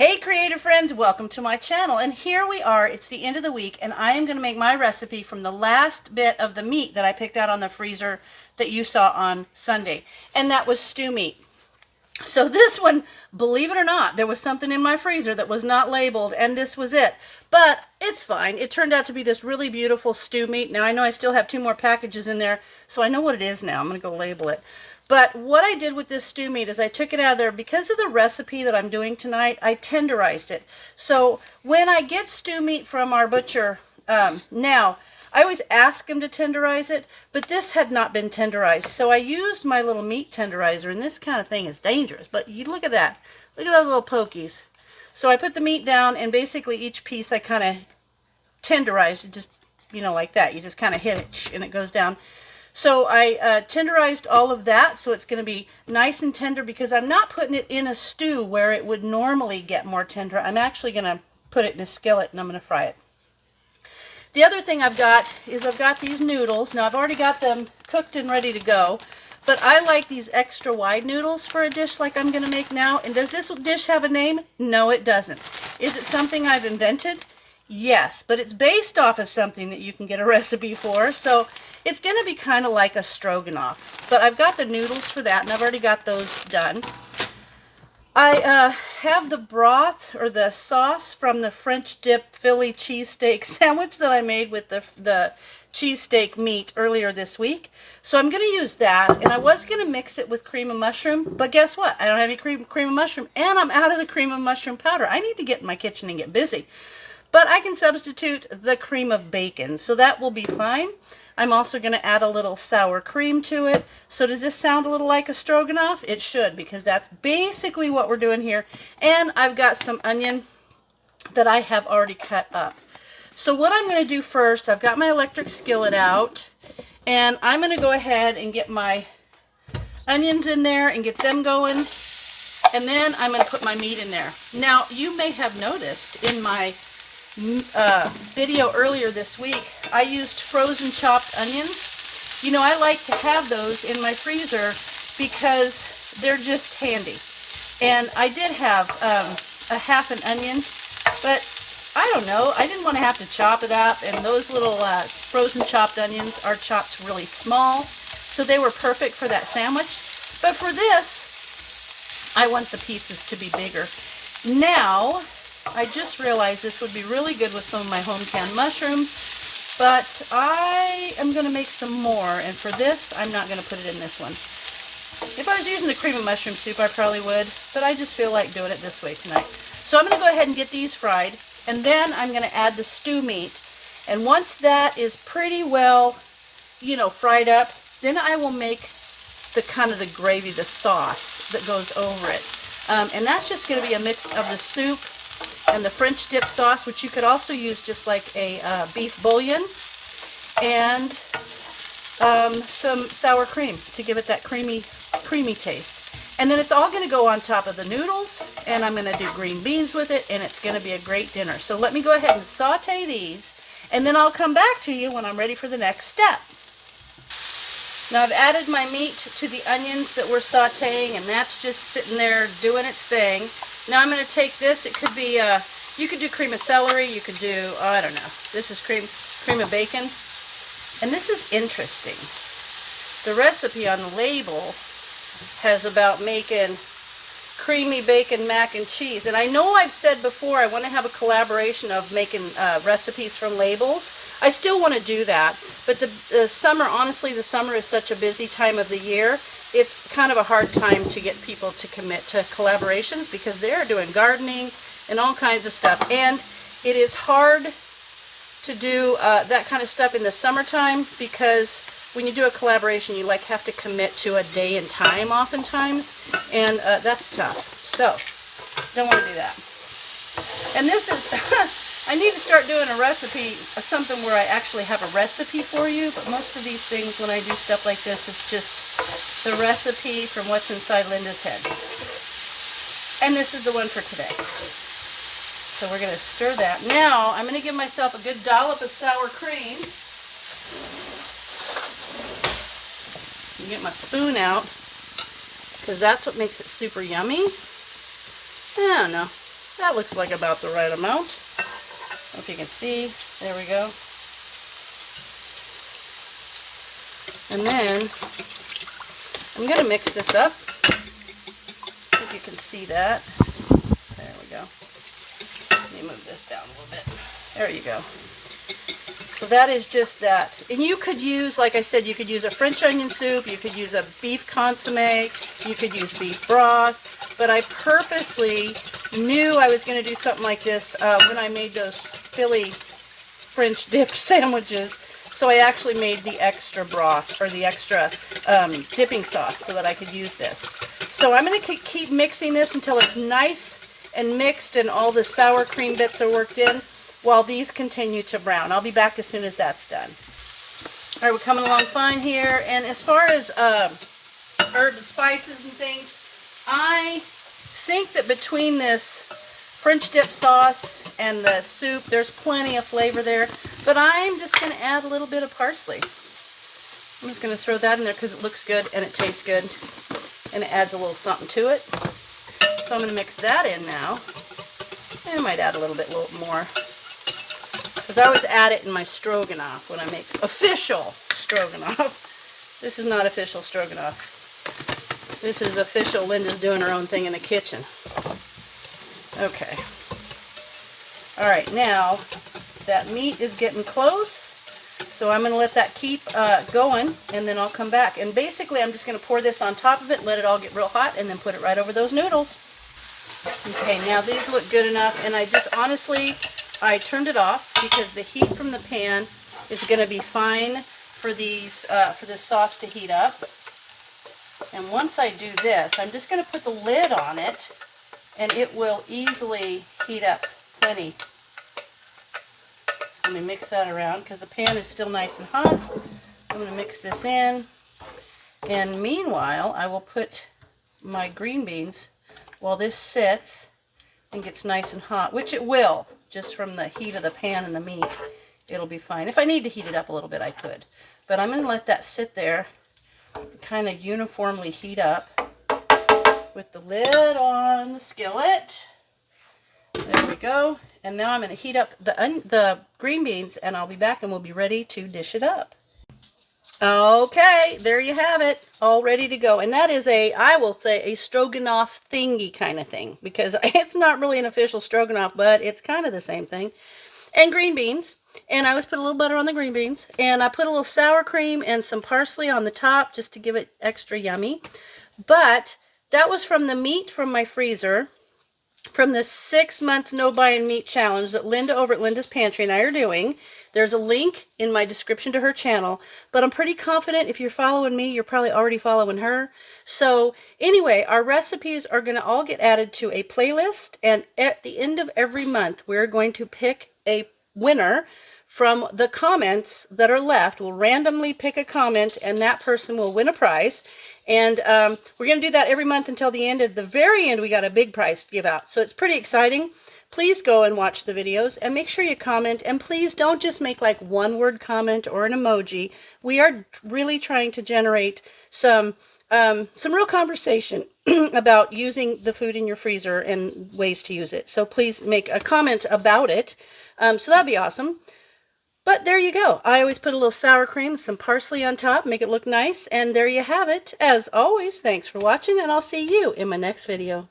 Hey creative friends, welcome to my channel, and here we are. It's the end of the week and I am going to make my recipe from the last bit of the meat that I picked out on the freezer that you saw on Sunday, and that was stew meat. So this one, believe it or not, there was something in my freezer that was not labeled, and this was it. But it's fine. It turned out to be this really beautiful stew meat. Now I know I still have 2 more packages in there, so I know what it is now. I'm going to go label it. But what I did with this stew meat is I took it out of there. Because of the recipe that I'm doing tonight, I tenderized it. So when I get stew meat from our butcher, now, I always ask him to tenderize it, but this had not been tenderized. So I used my little meat tenderizer, and this kind of thing is dangerous. But you look at that. Look at those little pokies. So I put the meat down, and basically each piece I kind of tenderized it, just, like that. You just kind of hit it, and it goes down. So I tenderized all of that, so it's going to be nice and tender, because I'm not putting it in a stew where it would normally get more tender. I'm actually going to put it in a skillet, and I'm going to fry it. The other thing I've got is I've got these noodles. Now I've already got them cooked and ready to go, but I like these extra wide noodles for a dish like I'm going to make now. And does this dish have a name? No, it doesn't. Is it something I've invented? Yes, but it's based off of something that you can get a recipe for, so it's going to be kind of like a stroganoff. But I've got the noodles for that, and I've already got those done. I have the broth, or the sauce, from the French dip Philly cheesesteak sandwich that I made with the cheesesteak meat earlier this week. So I'm going to use that, and I was going to mix it with cream of mushroom, but guess what? I don't have any cream of mushroom, and I'm out of the cream of mushroom powder. I need to get in my kitchen and get busy. But I can substitute the cream of bacon, so that will be fine. I'm also going to add a little sour cream to it. So does this sound a little like a stroganoff? It should, because that's basically what we're doing here. And I've got some onion that I have already cut up. So what I'm going to do first, I've got my electric skillet out, and I'm going to go ahead and get my onions in there and get them going. And then I'm going to put my meat in there. Now, you may have noticed in my video earlier this week, I used frozen chopped onions. I like to have those in my freezer because they're just handy. And I did have a half an onion, but I don't know, I didn't want to have to chop it up, and those little frozen chopped onions are chopped really small, so they were perfect for that sandwich. But for this, I want the pieces to be bigger. Now, I just realized this would be really good with some of my home canned mushrooms, but I am going to make some more, and for this, I'm not going to put it in this one. If I was using the cream of mushroom soup, I probably would, but I just feel like doing it this way tonight. So I'm going to go ahead and get these fried, and then I'm going to add the stew meat, and once that is pretty well, fried up, then I will make the kind of the gravy, the sauce that goes over it. And that's just going to be a mix of the soup and the French dip sauce, which you could also use just like a beef bouillon, and some sour cream to give it that creamy taste. And then it's all going to go on top of the noodles, and I'm going to do green beans with it, and it's going to be a great dinner. So let me go ahead and saute these, and then I'll come back to you when I'm ready for the next step. Now I've added my meat to the onions that we're sauteing, and that's just sitting there doing its thing. Now I'm going to take this. It could be, you could do cream of celery, you could do, I don't know. This is cream of bacon. And this is interesting. The recipe on the label has about making creamy bacon mac and cheese. And I know I've said before I want to have a collaboration of making recipes from labels. I still want to do that. But the summer, honestly, the summer is such a busy time of the year. It's kind of a hard time to get people to commit to collaborations because they're doing gardening and all kinds of stuff. And it is hard to do that kind of stuff in the summertime, because when you do a collaboration, you have to commit to a day and time oftentimes, and that's tough. So, don't want to do that. And this is, I need to start doing a recipe, something where I actually have a recipe for you, but most of these things, when I do stuff like this, it's just the recipe from what's inside Linda's head. And this is the one for today. So we're going to stir that. Now, I'm going to give myself a good dollop of sour cream. Get my spoon out, because that's what makes it super yummy. I don't know. That looks like about the right amount. If you can see, there we go. And then I'm going to mix this up. If you can see that. There we go. Let me move this down a little bit. There you go. So that is just that. And you could use, like I said, you could use a French onion soup, you could use a beef consomme, you could use beef broth, but I purposely knew I was going to do something like this when I made those Philly French dip sandwiches. So I actually made the extra broth, or the extra dipping sauce, so that I could use this. So I'm going to keep mixing this until it's nice and mixed and all the sour cream bits are worked in, while these continue to brown. I'll be back as soon as that's done. All right, we're coming along fine here. And as far as herbs and spices and things, I think that between this French dip sauce and the soup, there's plenty of flavor there. But I'm just going to add a little bit of parsley. I'm just going to throw that in there because it looks good and it tastes good. And it adds a little something to it. So I'm going to mix that in now. And I might add a little more. Because I always add it in my stroganoff when I make official stroganoff. This is not official stroganoff. This is official Linda's doing her own thing in the kitchen. Okay. Alright, now that meat is getting close. So I'm going to let that keep going, and then I'll come back. And basically I'm just going to pour this on top of it, let it all get real hot, and then put it right over those noodles. Okay, now these look good enough, and I just honestly, I turned it off because the heat from the pan is going to be fine for these, for this sauce to heat up. And once I do this, I'm just going to put the lid on it, and it will easily heat up plenty. So let me mix that around because the pan is still nice and hot. I'm going to mix this in, and meanwhile, I will put my green beans while this sits and gets nice and hot, which it will. Just from the heat of the pan and the meat, it'll be fine. If I need to heat it up a little bit, I could. But I'm going to let that sit there, kind of uniformly heat up with the lid on the skillet. There we go. And now I'm going to heat up the green beans, and I'll be back and we'll be ready to dish it up. Okay, there you have it, all ready to go. And that is I will say, a stroganoff thingy kind of thing, because it's not really an official stroganoff, but it's kind of the same thing. And green beans, and I always put a little butter on the green beans, and I put a little sour cream and some parsley on the top just to give it extra yummy. But that was from the meat from my freezer, from the 6 months no buying meat challenge that Linda over at Linda's Pantry and I are doing. There's a link in my description to her channel, but I'm pretty confident if you're following me, you're probably already following her. So anyway, our recipes are going to all get added to a playlist, and at the end of every month, we're going to pick a winner from the comments that are left. We'll randomly pick a comment, and that person will win a prize. And we're going to do that every month until the end. At the very end, we got a big prize to give out. So it's pretty exciting. Please go and watch the videos and make sure you comment. And please don't just make like one word comment or an emoji. We are really trying to generate some real conversation about using the food in your freezer and ways to use it. So please make a comment about it. So that'd be awesome. But there you go. I always put a little sour cream, some parsley on top, make it look nice. And there you have it. As always, thanks for watching, and I'll see you in my next video.